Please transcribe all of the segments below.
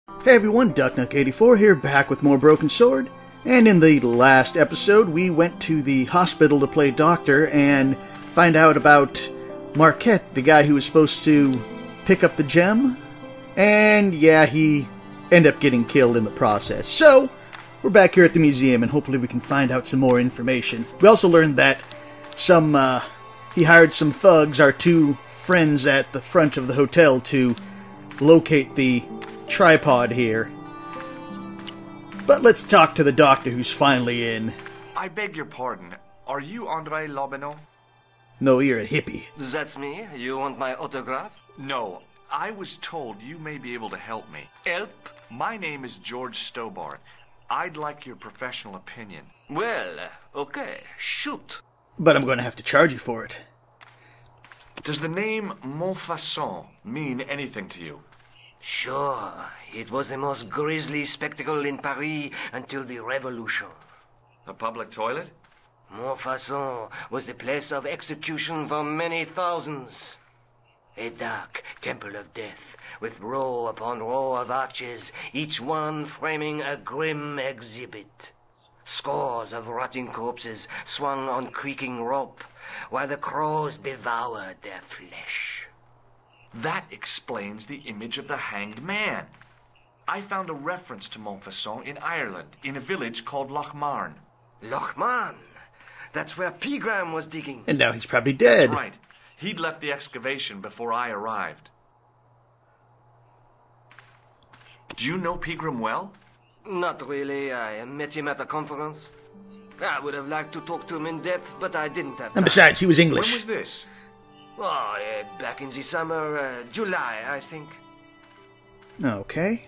Hey everyone, DuckNuck84 here, back with more Broken Sword. And in the last episode, we went to the hospital to play doctor and find out about Marquette, the guy who was supposed to pick up the gem. And yeah, he ended up getting killed in the process. So, we're back here at the museum and hopefully we can find out some more information. We also learned that he hired some thugs, our two friends at the front of the hotel, to locate the tripod here. But let's talk to the doctor who's finally in. I beg your pardon. Are you Andre Lobineau? No, you're a hippie. That's me. You want my autograph? No. I was told you may be able to help me. Help? My name is George Stobart. I'd like your professional opinion. Well, okay. Shoot. But I'm going to have to charge you for it. Does the name Montfaucon mean anything to you? Sure. It was the most grisly spectacle in Paris until the Revolution. A public toilet? Montfaucon was the place of execution for many thousands. A dark temple of death, with row upon row of arches, each one framing a grim exhibit. Scores of rotting corpses swung on creaking rope, while the crows devoured their flesh. That explains the image of the hanged man. I found a reference to Montfaucon in Ireland, in a village called Lochmarn. Lochmarn? That's where Pegram was digging. And now he's probably dead. That's right. He'd left the excavation before I arrived. Do you know Pegram well? Not really. I met him at a conference. I would have liked to talk to him in depth, but I didn't have time. And besides, he was English. When was this? Oh, back in the summer, July, I think. Okay.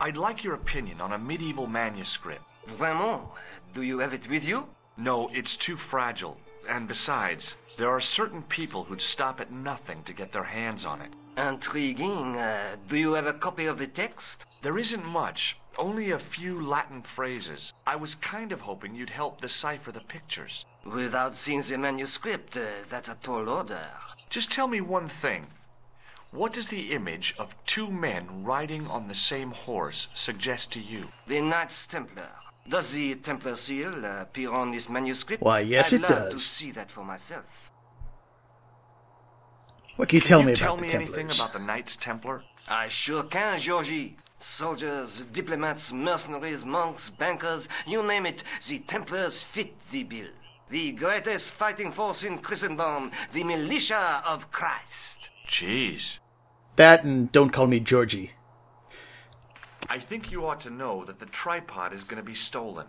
I'd like your opinion on a medieval manuscript. Vraiment? Do you have it with you? No, it's too fragile. And besides, there are certain people who'd stop at nothing to get their hands on it. Intriguing. Do you have a copy of the text? There isn't much. Only a few Latin phrases. I was kind of hoping you'd help decipher the pictures. Without seeing the manuscript, that's a tall order. Just tell me one thing. What does the image of two men riding on the same horse suggest to you? The Knights Templar. Does the Templar seal appear on this manuscript? Why, yes, it I'd love to does. see that for myself. What can you tell me Can you about the tell me anything Templars? about the Knights Templar? I sure can, Georgie. Soldiers, diplomats, mercenaries, monks, bankers, you name it, the Templars fit the bill. The greatest fighting force in Christendom, the militia of Christ. Jeez. That and don't call me Georgie. I think you ought to know that the tripod is going to be stolen.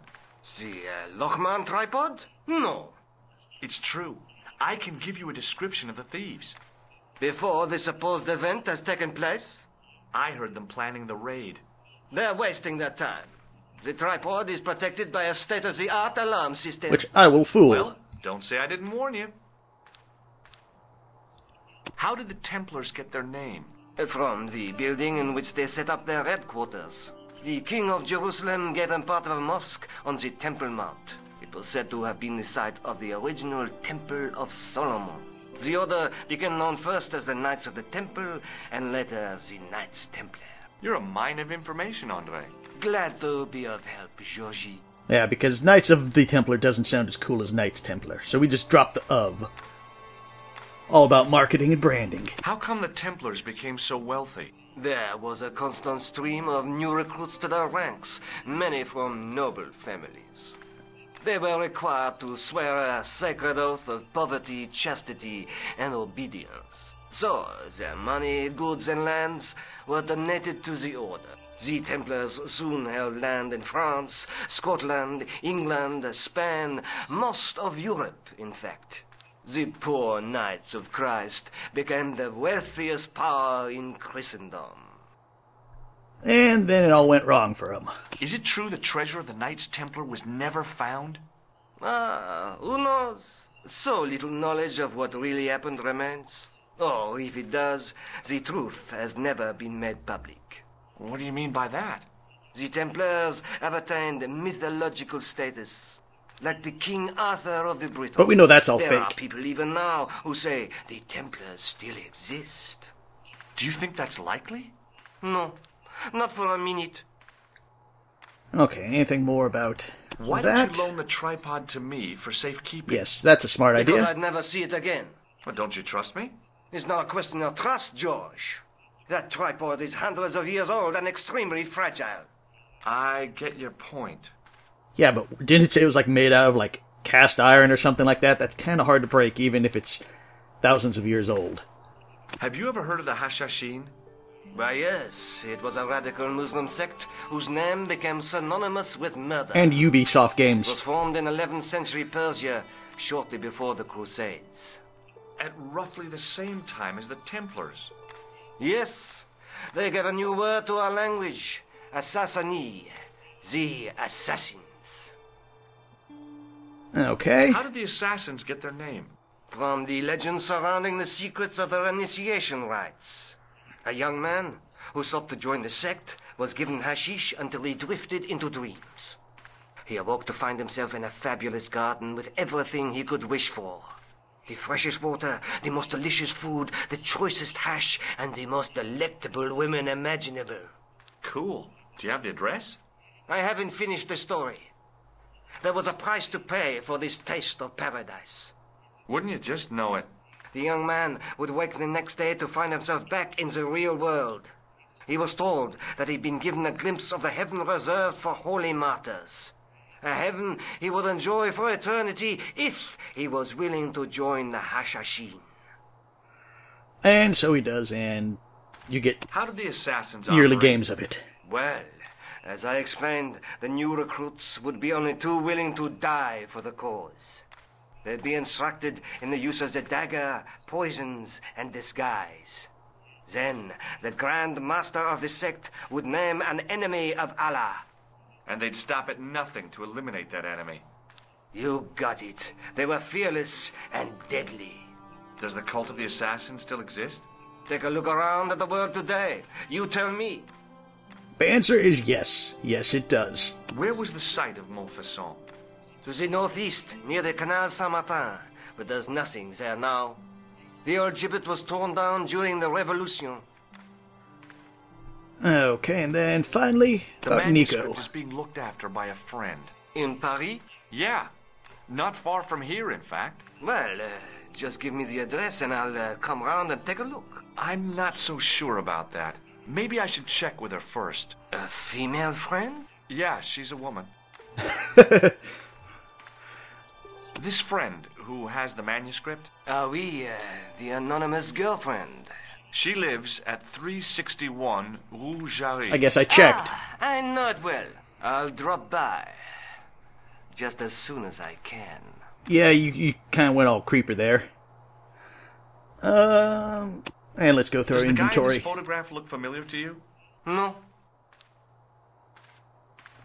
The Lochmarn tripod? No. It's true. I can give you a description of the thieves. Before the supposed event has taken place? I heard them planning the raid. They're wasting their time. The tripod is protected by a state-of-the-art alarm system. Which I will fool. Well, don't say I didn't warn you. How did the Templars get their name? From the building in which they set up their headquarters. The King of Jerusalem gave them part of a mosque on the Temple Mount. It was said to have been the site of the original Temple of Solomon. The order became known first as the Knights of the Temple, and later as the Knights Templar. You're a mine of information, Andre. Glad to be of help, Georgie. Yeah, because Knights of the Templar doesn't sound as cool as Knights Templar, so we just dropped the of. All about marketing and branding. How come the Templars became so wealthy? There was a constant stream of new recruits to their ranks, many from noble families. They were required to swear a sacred oath of poverty, chastity, and obedience. So, their money, goods, and lands were donated to the order. The Templars soon held land in France, Scotland, England, Spain, most of Europe, in fact. The poor Knights of Christ became the wealthiest power in Christendom. And then it all went wrong for him. Is it true the treasure of the Knights Templar was never found? Who knows? So little knowledge of what really happened remains. Or, if it does, the truth has never been made public. What do you mean by that? The Templars have attained mythological status, like the King Arthur of the Britons. But we know that's all There are fake. people even now who say the Templars still exist. Do you think that's likely? No. Not for a minute. Okay, anything more about Why that? don't you loan the tripod to me for safekeeping? Yes, that's a smart Because idea. I'd never see it again. Well, don't you trust me? It's not a question of trust, George. That tripod is hundreds of years old and extremely fragile. I get your point. Yeah, but didn't it say it was like made out of like cast iron or something like that? That's kind of hard to break, even if it's thousands of years old. Have you ever heard of the Hashashin? Why, yes, it was a radical Muslim sect whose name became synonymous with murder. And Ubisoft It was games. formed in 11th century Persia, shortly before the Crusades. At roughly the same time as the Templars. Yes, they gave a new word to our language. Assassini, the assassins. Okay. How did the assassins get their name? From the legends surrounding the secrets of their initiation rites. A young man who sought to join the sect was given hashish until he drifted into dreams. He awoke to find himself in a fabulous garden with everything he could wish for. The freshest water, the most delicious food, the choicest hash, and the most delectable women imaginable. Cool. Do you have the address? I haven't finished the story. There was a price to pay for this taste of paradise. Wouldn't you just know it? The young man would wake the next day to find himself back in the real world. He was told that he'd been given a glimpse of the heaven reserved for holy martyrs. A heaven he would enjoy for eternity if he was willing to join the Hashashin. And so he does, and you get How did the assassins yearly operate? games of it. Well, as I explained, the new recruits would be only too willing to die for the cause. They'd be instructed in the use of the dagger, poisons, and disguise. Then, the Grand Master of the sect would name an enemy of Allah. And they'd stop at nothing to eliminate that enemy. You got it. They were fearless and deadly. Does the cult of the assassins still exist? Take a look around at the world today. You tell me. The answer is yes. Yes, it does. Where was the site of Montfaucon? To the northeast, near the Canal Saint-Martin, but there's nothing there now. The old gibbet was torn down during the Revolution. Okay, and then finally, The about manuscript Nico. is being looked after by a friend. In Paris? Yeah. Not far from here, in fact. Well, just give me the address and I'll come round and take a look. I'm not so sure about that. Maybe I should check with her first. A female friend? Yeah, she's a woman. This friend who has the manuscript, Oui, the anonymous girlfriend. she lives at 361 Rue Jarry. I guess I checked. I know it well. I'll drop by. Just as soon as I can. Yeah, you kind of went all creeper there. And let's go through Does our the guy in inventory. this photograph look familiar to you? No?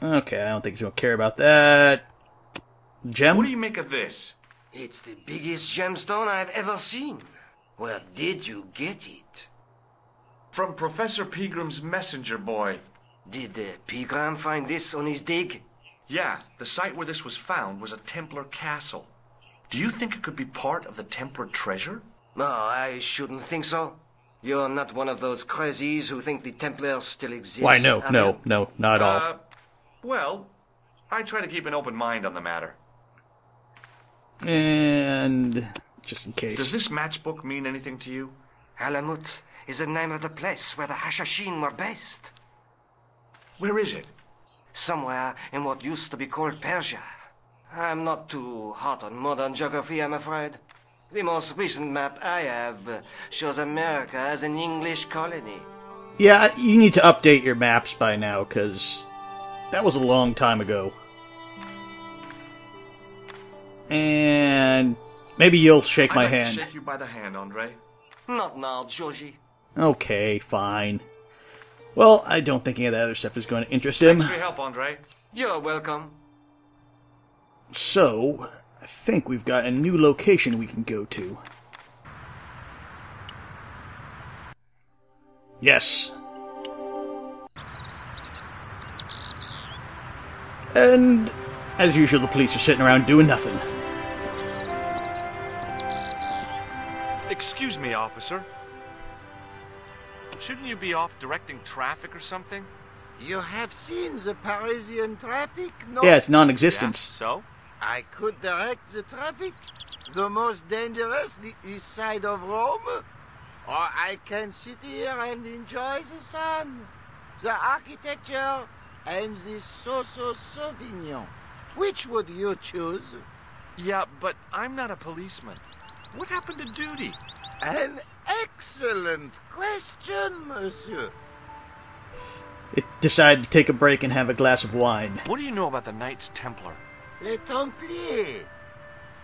Okay, I don't think he's going to care about that. Gem? What do you make of this? It's the biggest gemstone I've ever seen. Where did you get it? From Professor Pegram's messenger boy. Did Pegram find this on his dig? Yeah, the site where this was found was a Templar castle. Do you think it could be part of the Templar treasure? No, I shouldn't think so. You're not one of those crazies who think the Templars still exist. Why, no, are no, you? no, not at all. Well, I try to keep an open mind on the matter. And just in case. Does this matchbook mean anything to you? Alamut is the name of the place where the Hashashin were based. Where is it? Somewhere in what used to be called Persia. I'm not too hot on modern geography, I'm afraid. The most recent map I have shows America as an English colony. Yeah, you need to update your maps by now, because that was a long time ago. And maybe you'll shake my I'd like hand. to shake you by the hand, Andre. Not now, Georgie. Okay, fine. Well, I don't think any of that other stuff is going to interest him. Thanks for your help, Andre. You're welcome. So, I think we've got a new location we can go to. Yes. And, as usual, the police are sitting around doing nothing. Excuse me, officer. Shouldn't you be off directing traffic or something? You have seen the Parisian traffic, no? Yeah, it's non-existent. Yeah, so? I could direct the traffic. The most dangerous, the east side of Rome. Or I can sit here and enjoy the sun, the architecture, and the Sauvignon. Which would you choose? Yeah, but I'm not a policeman. What happened to duty? An excellent question, monsieur. It decided to take a break and have a glass of wine. What do you know about the Knights Templar? Les Templiers.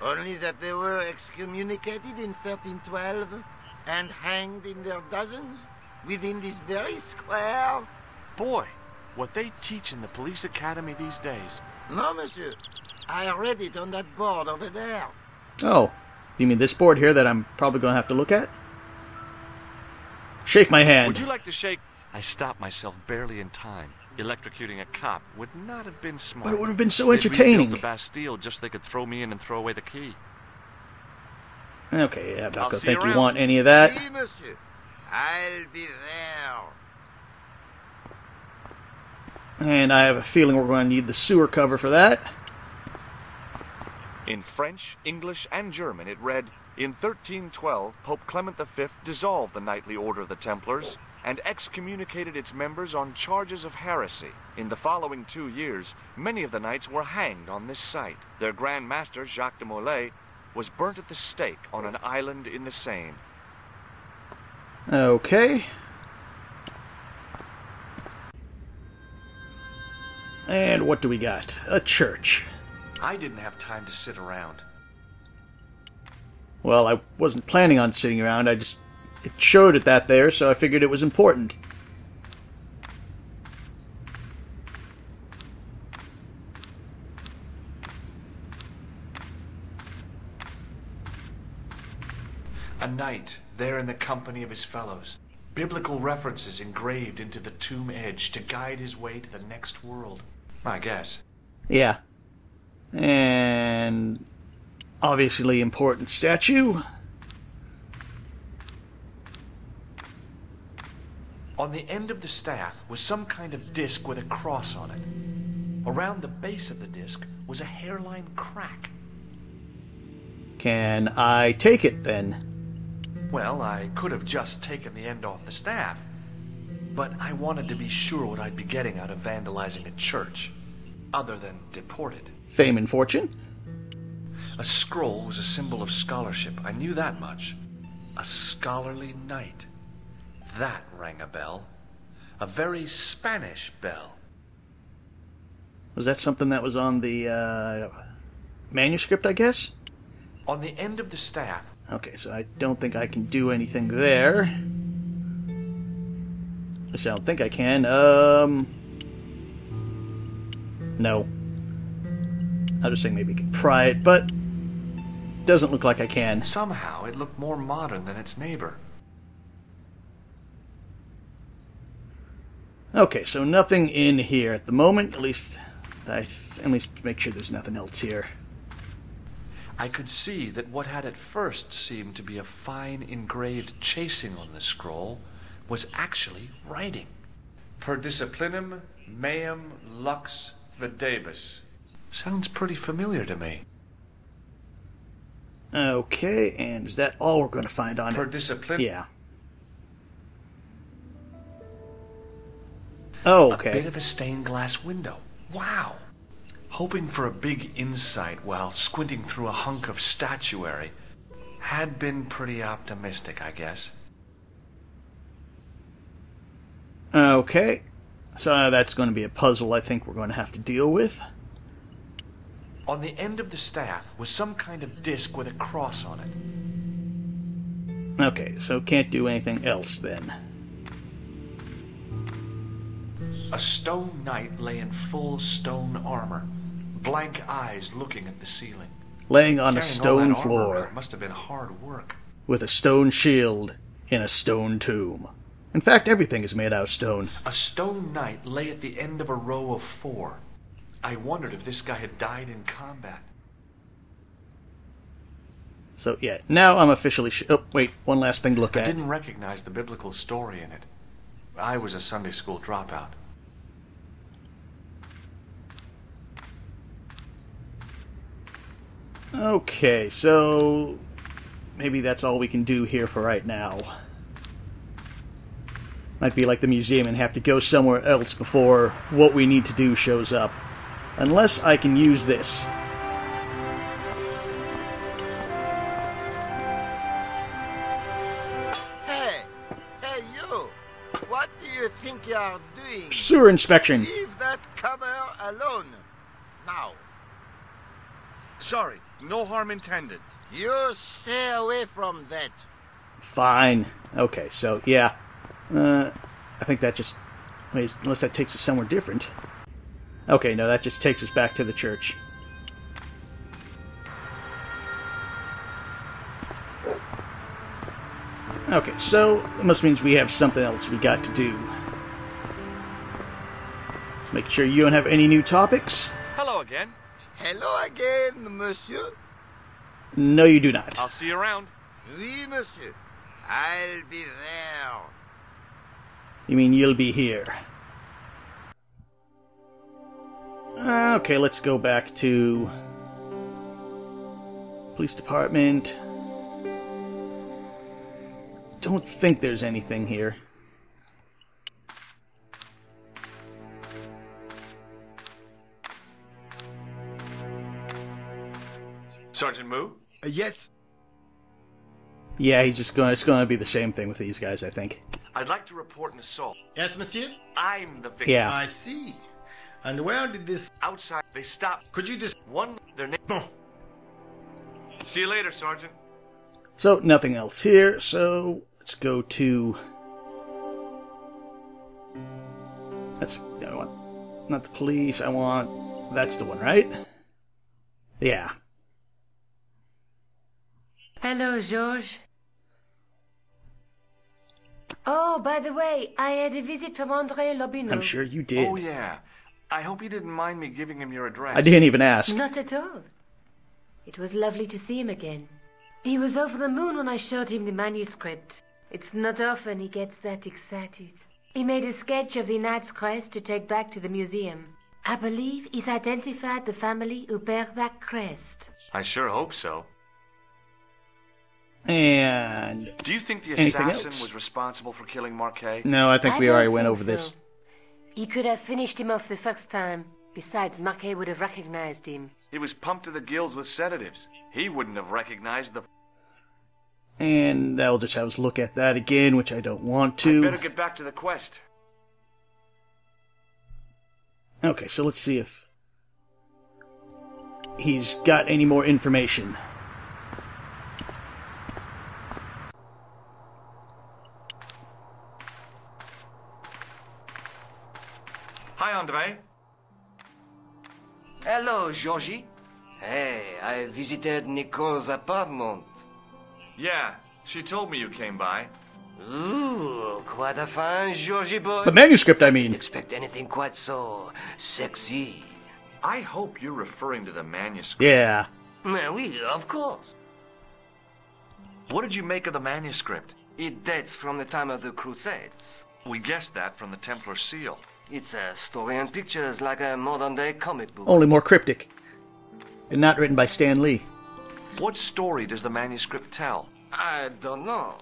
Only that they were excommunicated in 1312 and hanged in their dozens within this very square. Boy, what they teach in the police academy these days. No, monsieur. I read it on that board over there. Oh, you mean this board here that I'm probably going to have to look at? Shake my hand. Would you like to shake? I stopped myself barely in time. Electrocuting a cop would not have been smart. But it would have been so They'd entertaining. rebuilt the Bastille just so they could throw me in and throw away the key. Okay, yeah, I'm not I'll going to see you think you around. want any of that. Oui, monsieur. I'll be there. And I have a feeling we're going to need the sewer cover for that. In French, English, and German it read, "In 1312, Pope Clement V dissolved the Knightly Order of the Templars and excommunicated its members on charges of heresy. In the following 2 years, many of the knights were hanged on this site. Their Grand Master, Jacques de Molay, was burnt at the stake on an island in the Seine." Okay. And what do we got? A church. I didn't have time to sit around. Well, I wasn't planning on sitting around. It showed it that there, so I figured it was important. A knight, there in the company of his fellows. Biblical references engraved into the tomb edge to guide his way to the next world. I guess. Yeah. And obviously important statue. On the end of the staff was some kind of disc with a cross on it. Around the base of the disc was a hairline crack. Can I take it then? Well, I could have just taken the end off the staff, but I wanted to be sure what I'd be getting out of vandalizing a church, other than deported. Fame and fortune? A scroll was a symbol of scholarship. I knew that much. A scholarly knight. That rang a bell. A very Spanish bell. Was that something that was on the manuscript, I guess? On the end of the staff. Okay, so I don't think I can do anything there. At least I don't think I can. No. I was saying maybe I could pry it, but doesn't look like I can. Somehow it looked more modern than its neighbor. Okay, so nothing in here at the moment. At least make sure there's nothing else here. I could see that what had at first seemed to be a fine engraved chasing on the scroll was actually writing. Per disciplinum meum lux videbus. Sounds pretty familiar to me. Okay, and is that all we're going to find on Per it? discipline. Yeah. Oh, A okay. bit of a stained glass window. Wow. Hoping for a big insight while squinting through a hunk of statuary had been pretty optimistic, I guess. Okay. So that's going to be a puzzle I think we're going to have to deal with. On the end of the staff was some kind of disc with a cross on it. Okay, so can't do anything else then. A stone knight lay in full stone armor, blank eyes looking at the ceiling. Laying on a Carrying all stone that armor floor around must have been hard work. with a stone shield in a stone tomb. In fact, everything is made out of stone. A stone knight lay at the end of a row of 4. I wondered if this guy had died in combat. So yeah, now I'm officially oh, wait, one last thing to look I at. didn't recognize the biblical story in it. I was a Sunday school dropout. Okay, so maybe that's all we can do here for right now. Might be like the museum and have to go somewhere else before what we need to do shows up. Unless I can use this. Hey, you! What do you think you are doing? Sewer inspection. Leave that comer alone. Now, Sorry, no harm intended. you stay away from that. Fine. Okay, so yeah. I think that just... Wait, unless that takes us somewhere different. Okay, no, that just takes us back to the church. Okay, so it must mean we have something else we got to do. Let's make sure you don't have any new topics. Hello again. Hello again, monsieur. No, you do not. I'll see you around. Oui, monsieur. I'll be there. You mean you'll be here? Okay, let's go back to police department. Don't think there's anything here. Sergeant Moo? Yes. Yeah, it's gonna be the same thing with these guys, I think. I'd like to report an assault. Yes, monsieur? I'm the victim. Yeah. I see. And where did this... Outside, they stopped. Could you just... Their name. See you later, Sergeant. So, nothing else here, so let's go to... That's... I want... Not the police, I want... That's the one, right? Yeah. Hello, Georges. Oh, by the way, I had a visit from André Lobineau. I'm sure you did. Oh, yeah. I hope you didn't mind me giving him your address. I didn't even ask. Not at all. It was lovely to see him again. He was over the moon when I showed him the manuscript. It's not often he gets that excited. He made a sketch of the knight's crest to take back to the museum. I believe he's identified the family who bear that crest. I sure hope so. And... Do you think the Anything assassin else? was responsible for killing Marquet? No, I think we don't already went think over this. so. He could have finished him off the first time. Besides, Marquet would have recognized him. He was pumped to the gills with sedatives. He wouldn't have recognized the... And that'll just have us look at that again, which I don't want I to. better get back to the quest. Okay, so let's see if he's got any more information. Hi, André. Hello, Georgie. Hey, I visited Nicole's apartment. Yeah, she told me you came by. Ooh, quite a fine Georgie boy. The manuscript, I Didn't mean. expect anything quite so sexy. I hope you're referring to the manuscript. Yeah. Oui, of course. What did you make of the manuscript? It dates from the time of the Crusades. We guessed that from the Templar seal. It's a story and pictures like a modern-day comic book. Only more cryptic. And not written by Stan Lee. What story does the manuscript tell? I don't know.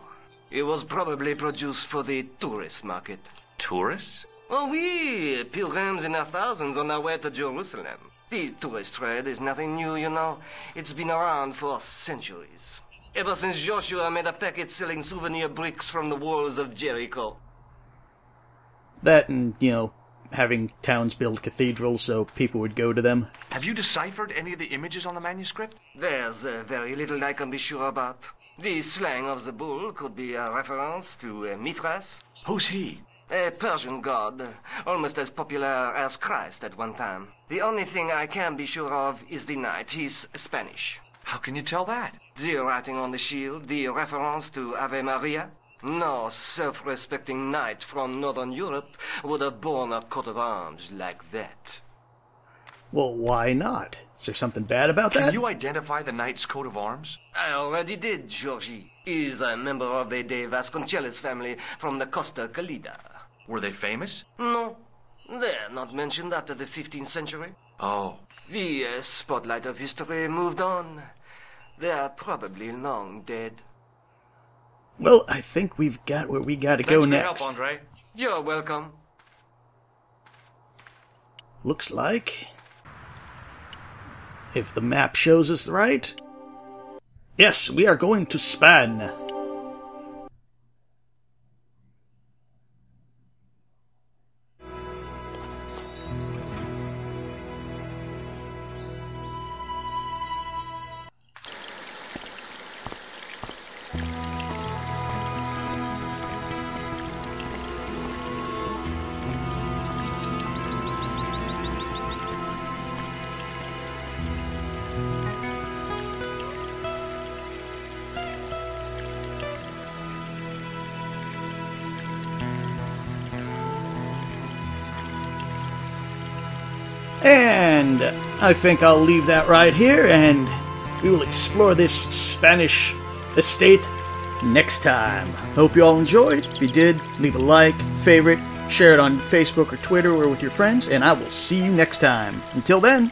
It was probably produced for the tourist market. Tourists? Oh, oui, pilgrims in their thousands on their way to Jerusalem. The tourist trade is nothing new, you know. It's been around for centuries. Ever since Joshua made a packet selling souvenir bricks from the walls of Jericho. That and, having towns build cathedrals so people would go to them. Have you deciphered any of the images on the manuscript? There's very little I can be sure about. The slang of the bull could be a reference to Mithras, Who's he? a Persian god, almost as popular as Christ at one time. The only thing I can be sure of is the knight. He's Spanish. How can you tell that? The writing on the shield, the reference to Ave Maria. No self-respecting knight from Northern Europe would have borne a coat of arms like that. Well, why not? Is there something bad about Can that? you identify the knight's coat of arms? I already did, Georgie. He's a member of the De Vasconcelos family from the Costa Calida. Were they famous? No, they're not mentioned after the 15th century. Oh. The spotlight of history moved on. They are probably long dead. Well, I think we've got where we gotta go Thanks for your next. help, Andre. You're welcome. Looks like, if the map shows us right, yes, we are going to Spain. And I think I'll leave that right here, and we will explore this Spanish estate next time. Hope you all enjoyed. If you did, leave a like, favorite, share it on Facebook or Twitter or with your friends, and I will see you next time. Until then,